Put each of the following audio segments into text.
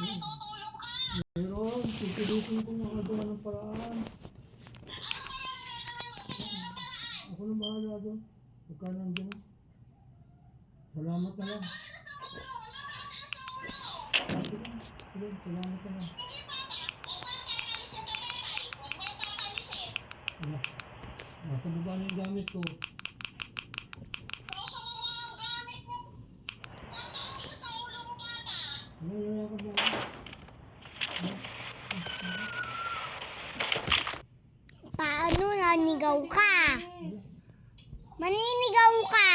may tutulong ka. Meron, pipilitin ko makagawa ng paraan. Ako na bahala doon. Pagka nandiyan. Salamat na lang. Salamat na lang. Nasa baba na yung gamit ko. Paano nanigaw ka? Maninigaw ka.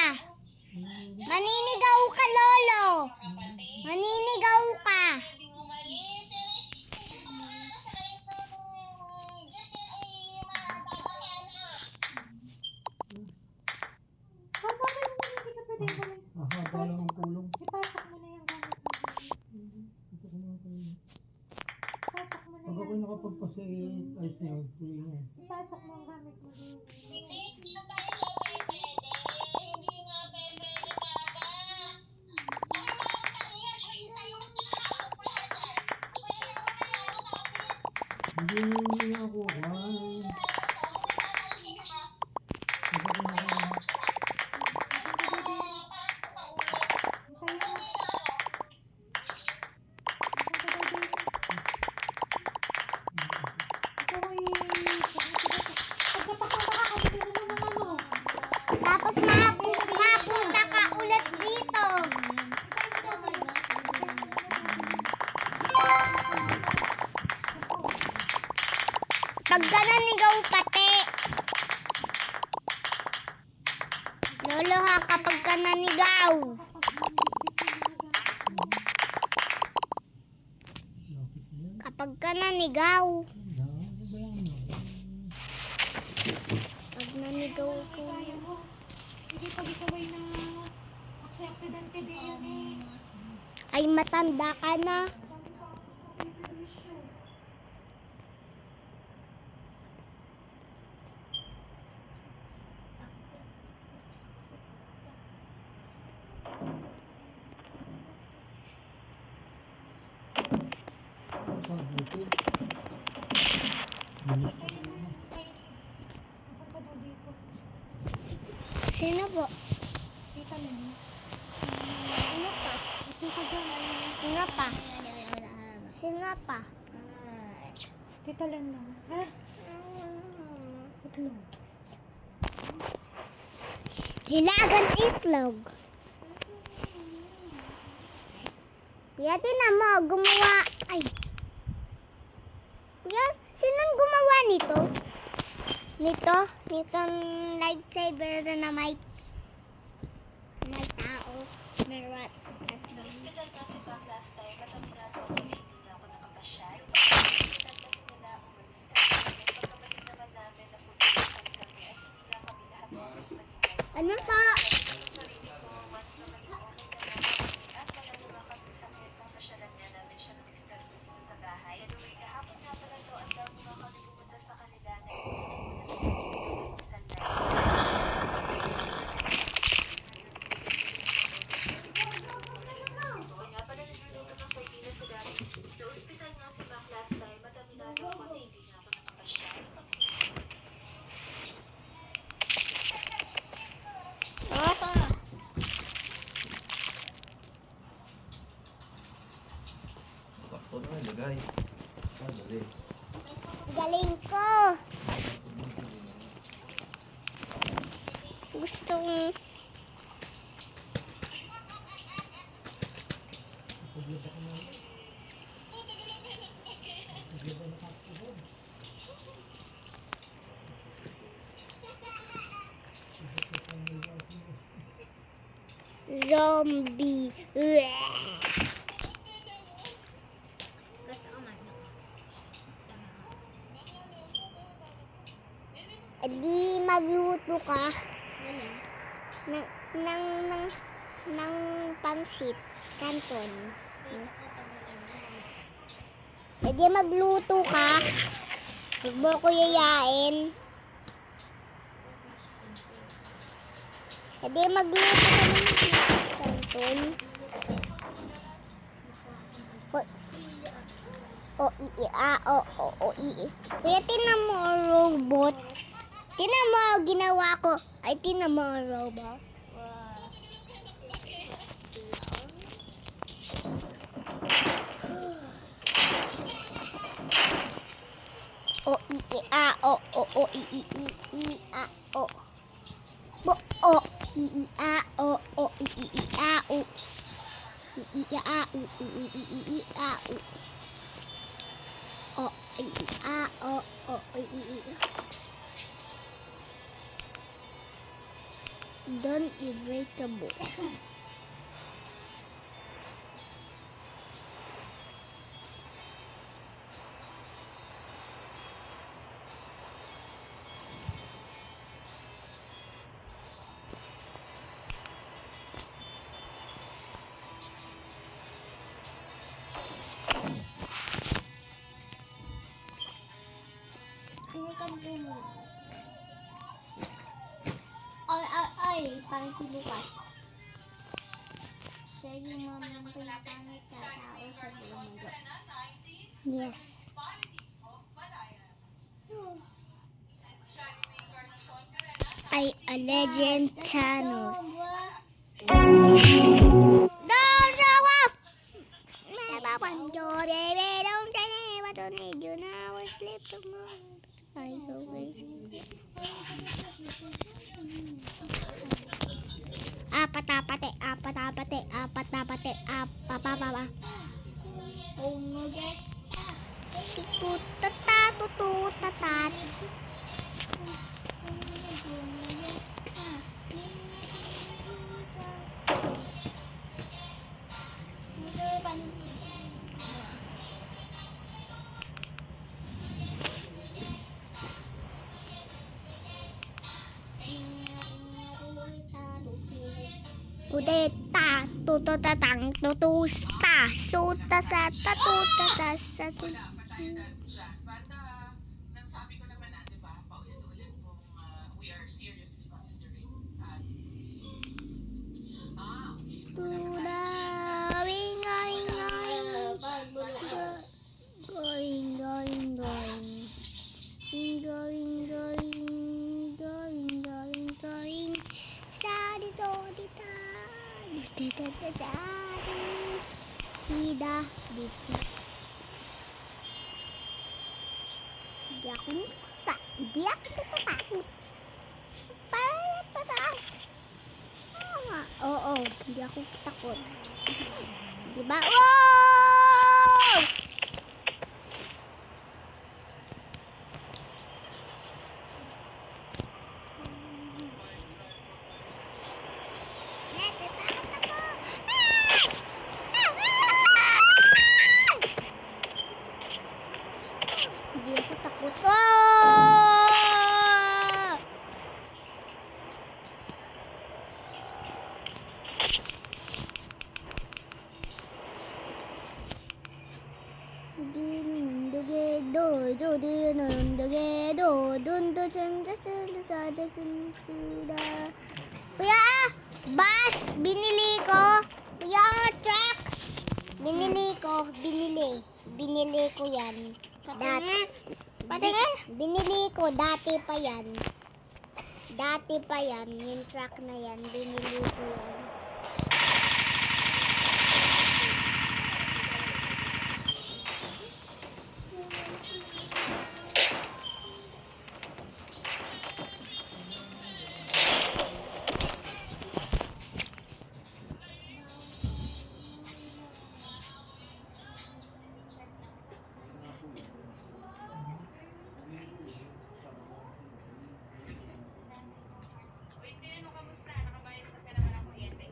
Maninigaw ka, Lolo. Maninigaw ka. Mahaba lang ang pulong. Ipasok mo na yung gamit mo. Ipasok mo na Pag ako'y yan. nakapagpasa-ayos na yun, tuloy na. Ipasok mo ang gamit mo. Hindi ako. Tapos mapunta ka ulit dito. Pagka nanigaw pati. Lolo ha, kapag ka nanigaw. Kapag ka nanigaw. Pag nanigaw ko. Hindi pag ikaw ay na aksidente din yan eh. Ay matanda ka na. Sino po? Tita Len. Sino pa? Tita Jen. Sino pa? Sino pa? Tita Len lang. Ha? Itlog. Hilagang itlog. Kuya, tinan mo, gumawa. Ay. Kuya, sinong gumawa nito? Nitong lightsaber na may tao. May rat. Hospital kasi pa last time, kataminado ako, hindi na ako nakapasyal. Hospital kasi nila, umalis kami. Pagkabalik naman namin, napunta kami at hindi na kami lahat ng maningay. Ano po? Sarili ko, once na maging okay na namin, at wala naman kami sakit, papasyalan niya namin siya ng extra dito sa bahay. Anyway, kahapon nga pala to, ang dami nga kami pumunta sa kanila na hindi na muna sila dito sa kanya pala niluluto ng sardinas sa dati. Sa ospital nga si Mac last time, mataminado ako na hindi na ako nakapasyal. Takpo na lagay. Dali. Galing ko. Gustong zombie. Di magluto ka ng pansit canton. Di magluto ka. Huwag mo ko yayain. Di magluto ka ng canton. O, I, I, A, O, I, I. Kuya, tinan mo ang robot. Tinan mo ang ginawa ko. Ay, tinan mo ang robot. O, I, I, A, O, I, I, I, A, O. O, I, I, A, O, I, I, A, O. I, I, A, O, I, I, A, O. O, I, I, A, O, I, I, Don't breakable. Kinikan ko mo. Ay, pangit si Lucas. Siya yung mamang pangit ka tao sa bulaga. Yes. Ay, a legend Thanos. Don't show up! Don't need you now. Sleep tomorrow. I go away. Apatapate, apatapate, apatapate, apapapapa. Umuget. Tututata, tututatat. Udeta, tututatang, tutusta, suta sa tatuta sa Nasabi ko naman na, di ba, paulit-ulit kung we are seriously considering okay. So, going, going, going, going, going, going, going, going, going, going, sari dodi da, da da da da, di ako natatakot. Parang pataas. Oo, hindi ako takot. Diba? Wow! Natatakot ako. Hindi ako takot. Kuya, bus, binili ko. Kuya, truck. Binili ko yan. Patingin? Binili ko, dati pa yan. Yung truck na yan, binili ko yan. Wait, Tino, kamusta? Nakabayad ka naman ng kuryente?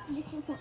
Gising mo.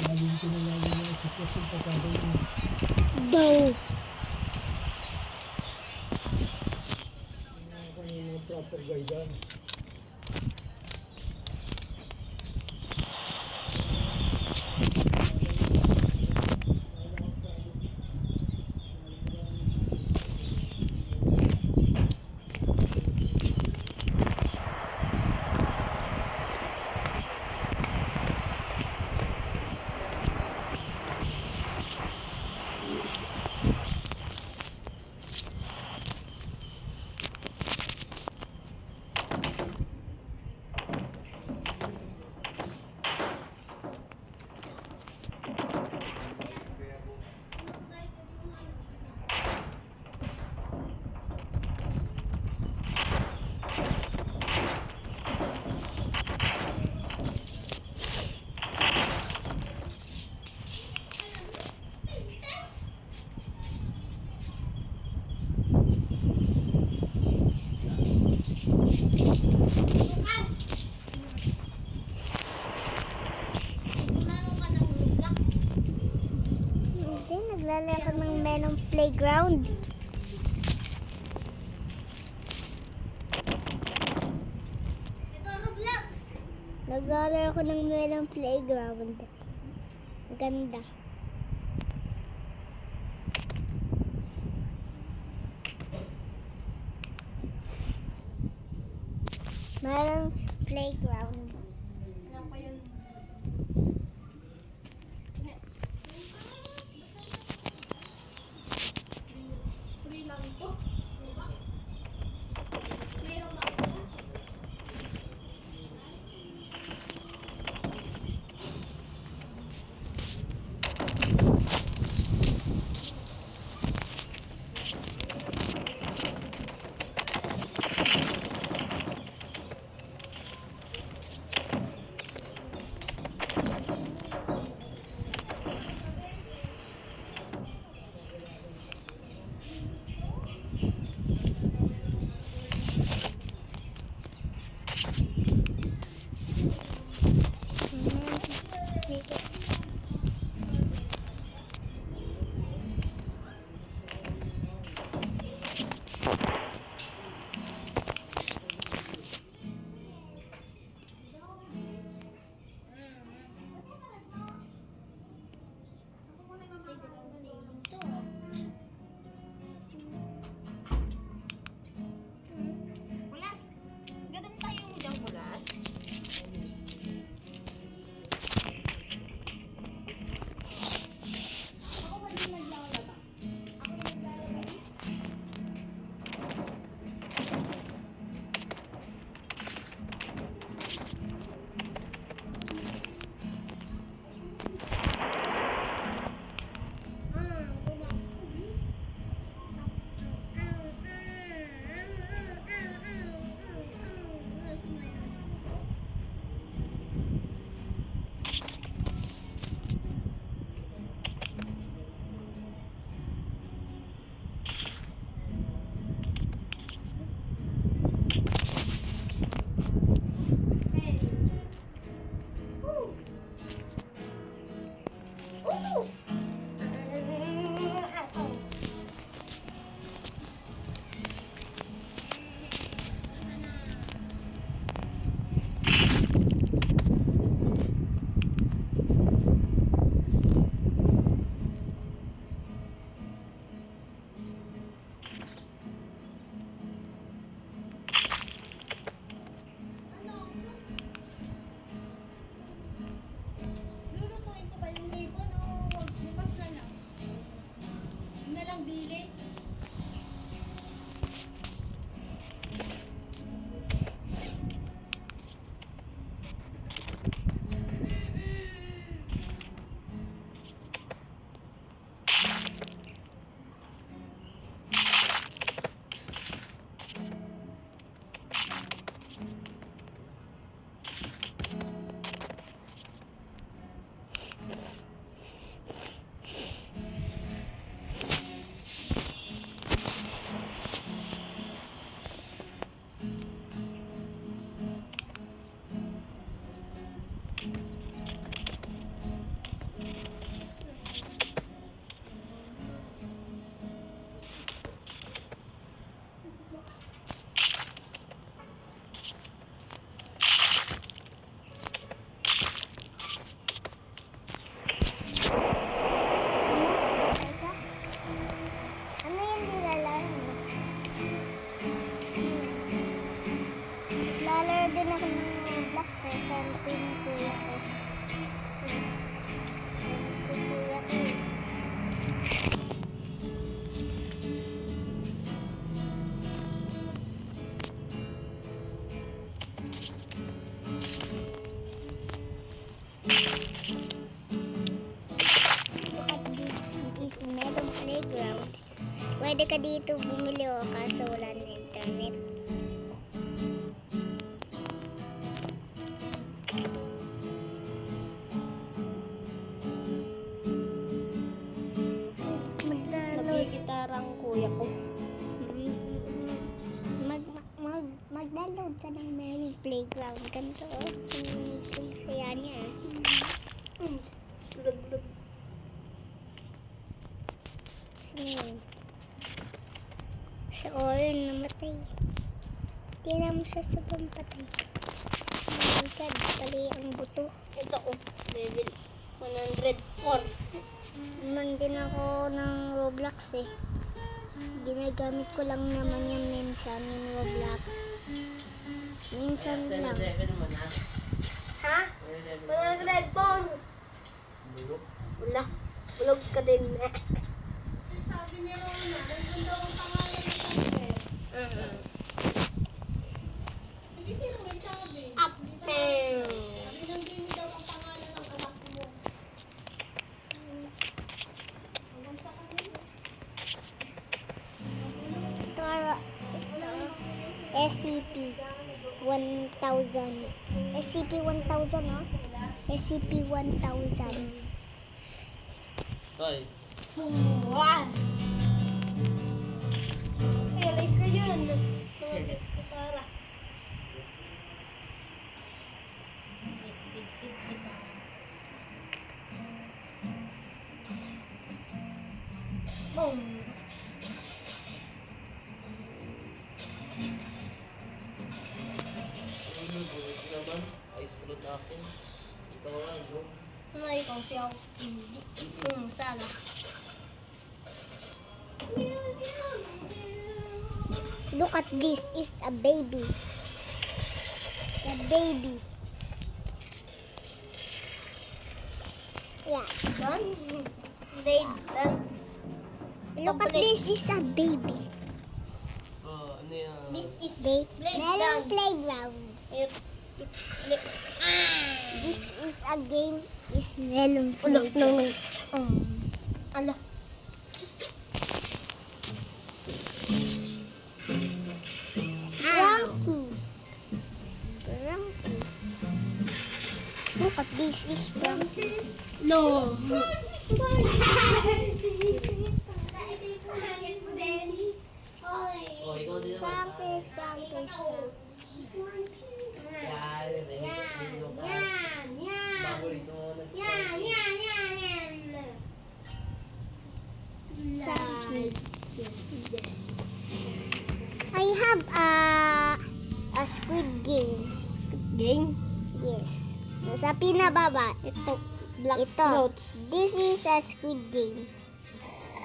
Lagi ko na lagi na sitwasyon pagkakaroon ng Daw. mga proper guidance. Hindi, naglalaro ng menong playground. Naglalaro ko ng menong playground. Ganda. Merong playground. kuya ko. Kuya ko. At this is Melon Playground. Pwede ka dito bumili o kaso wala ng internet. Nagigitara ang kuya ko. Mag-download ka ng Melon Playground. Ganito o. Ang saya niya. Sino yun? Si Oren namatay. Tingnan mo siya sa pampatay. Oh my God, pali ang buto. Ito oh, level 104. Naman din ako ng Roblox eh. Ginagamit ko lang naman yan minsan yung Roblox. Minsan lang. Ha? Wala sa red phone. Wala. Bulog ka din. Sabi niya Rona, nandun daw ang pangalan ng kasi. Hindi sino may sabi. Apple. Sabi ng Jimmy daw ang pangalan ng anak mo. Hanggang sa kanila. SCP-1000. SCP-1000, no? SCP-1000. Hoy, Realize ka yun. Para. Boom. ano bulit naman? Ice fruit akin. Ikaw nga, bro. Ano ikaw siya? Hindi. Sana. Look at this. Is a baby. It's a baby. Yeah. Done? They dance. Look at this. Is a baby. Ano yan? This is Melon Playground. it. This is a game. Is Melon Ulo, Playground. no. Ala. Sprunky. Sprunky. Look at this. Is Sprunky. No. Oh, ikaw din naman. Sprunky. Sprunky. Yan, yan, yan. Paborito mo na Sprunky. I have a squid game. Game? Yes. Sa pinababa. Ito. Black Ito. slots. This is a squid game.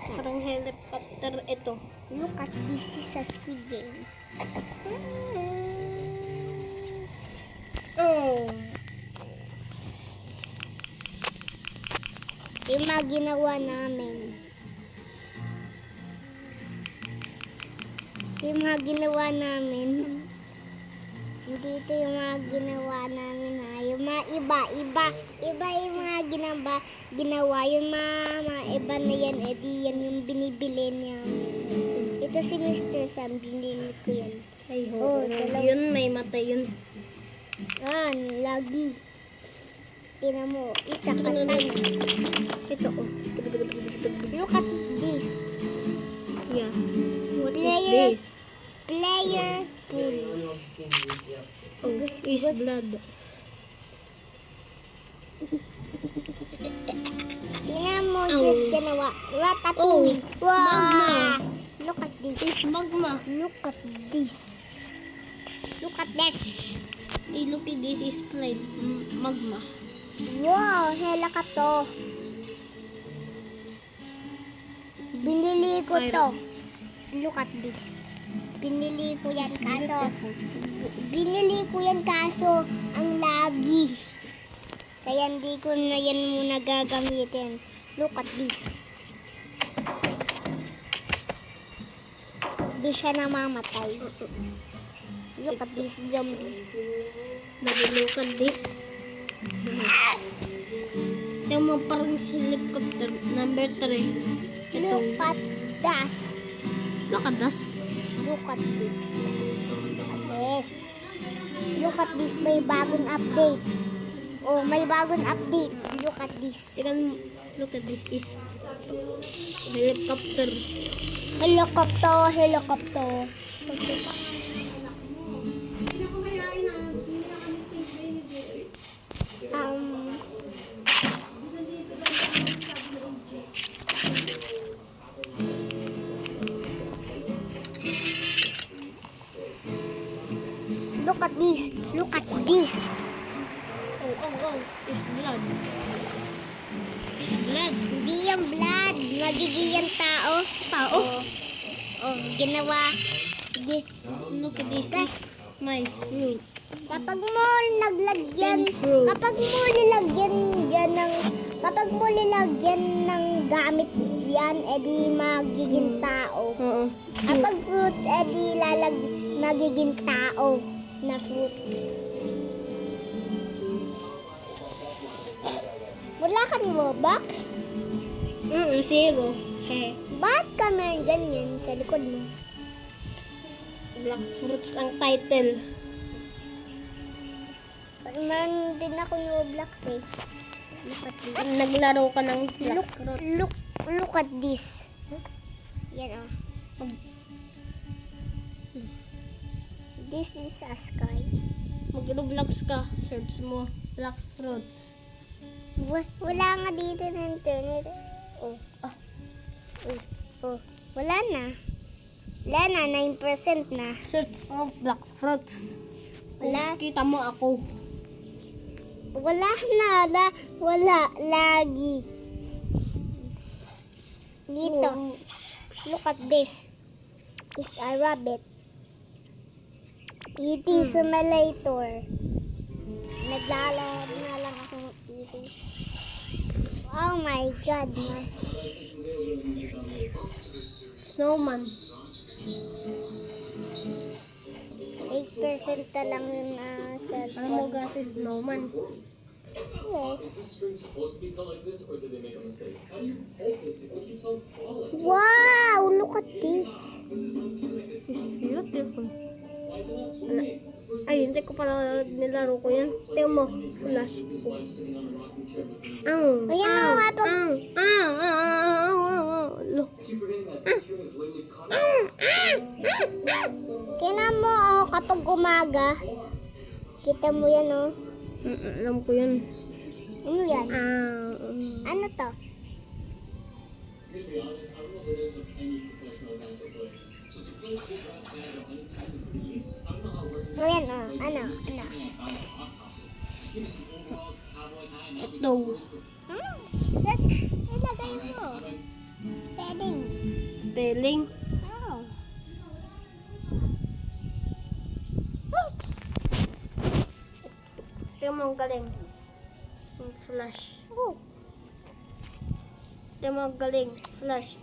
Parang helicopter ito. Look at this is a squid game. Yung mga ginawa namin. Yung mga ginawa namin. Hindi ito yung mga ginawa namin ha. Yung mga iba yung mga ginawa. Yung mga iba na yan, edi yan yung binibili niya. Ito si Mr. Sam, binili ko yan. Ay, Oh, dalawa. yun, may mata yun. Lagi. Tingnan mo, isa ka na. Ito, oh. Look at this. Yeah. What Player. is this? Player pool. Oh, is blood. Tingnan mo yung ginawa. Ratatouille. Wow. magma. Look at this. Is magma. Look at this. Look at this. Hey, look at this is flight. Magma. Wow, hela ka to. Binili ko to. Look at this. Binili ko yan kaso ang lagi. Kaya hindi ko na yan muna gagamitin. Look at this. Di siya namamatay. Look at this zombie. Look at this. Ito mo parang helicopter. Number 3. Ito. Look at this. Look at this. Look at this. Look at this. Look at this. May bagong update. Oh, may bagong update. Look at this. Tingnan mo. Look at this is helicopter. Helicopter, helicopter. Look at this. Look at this. Oh. It's blood. It's blood. Hindi yung blood. Magiging yung tao. Tao. Oh, ginawa. Look at this. Is my fruit. Kapag mo naglagyan, Fruit. kapag mo nilagyan yan ng, kapag mo nilagyan ng gamit yan, edi magiging tao. Oo. Kapag fruits, edi magiging tao na fruits. Wala kang Robux? Zero. He. Ba't ka meron ganyan sa likod mo? Black fruits ang title. Meron din ako ng Roblox eh. Look at this. Naglaro ka ng black Look, fruits. look at this. Yan oh. This is a sky. Mag-Roblox ka. Search mo. Black fruits. Wala nga dito ng internet. Oh. Wala na. Wala na, 9% na. Search mo black fruits. Wala. Kita mo ako. Wala na. Wala. Lagi. Dito. Look at this. It's a rabbit. Eating simulator. Naglalaro na lang ako ng eating. Oh my goodness. Snowman. 8% na lang yung Ano mo cellphone. kasi snowman? Yes. string supposed to be cut like this, or did they make a mistake? How do you hold this if it keeps on falling? Wow! Look at this. This is beautiful. Why is it not swimming? The first Ay, hindi ko pala nilaro ko yan. Tingnan mo. Flash. his wife sitting on the rocking chair with him. Ayan mo nga pag... Look. I keep forgetting that this string is literally cut out. Tinan mo oh, kapag umaga. Kita mo yan oh. Alam ko yun. Ano yan? Ano to? I'm gonna be honest, I don't know the names of any professional banjo players. So to play full brass banjo on any times these, I don't know how working O yan oh. Ano? Ano? Just give me some overalls, cowboy hat, and I'll be Ito. Set. Ilagay mo. Spelling. Spelling. Oh. Oops. Tingnan mo ang galing. Yung flash. Oh. Tingnan mo ang galing. Flash.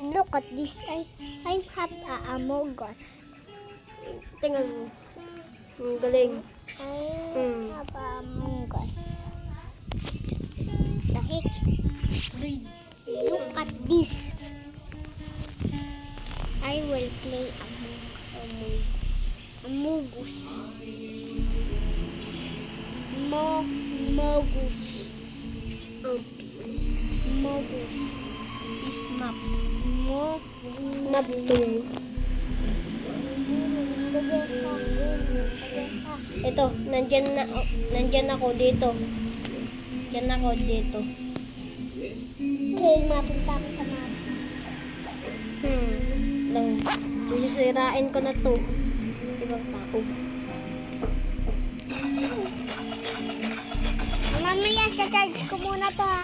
Look at this. I have a Among Us. Tingnan mo. Ang galing. I have a Among Us. The heck? Look at this. I will play Among Us. Mogus. Oops. Mogus. Is map. Map Ito, nandyan ako dito. Yan ako dito. Okay, mapunta ako sa map. Lang. Sisirain ko na to. Ibang tao. Mamaya sa charge ko muna to ha.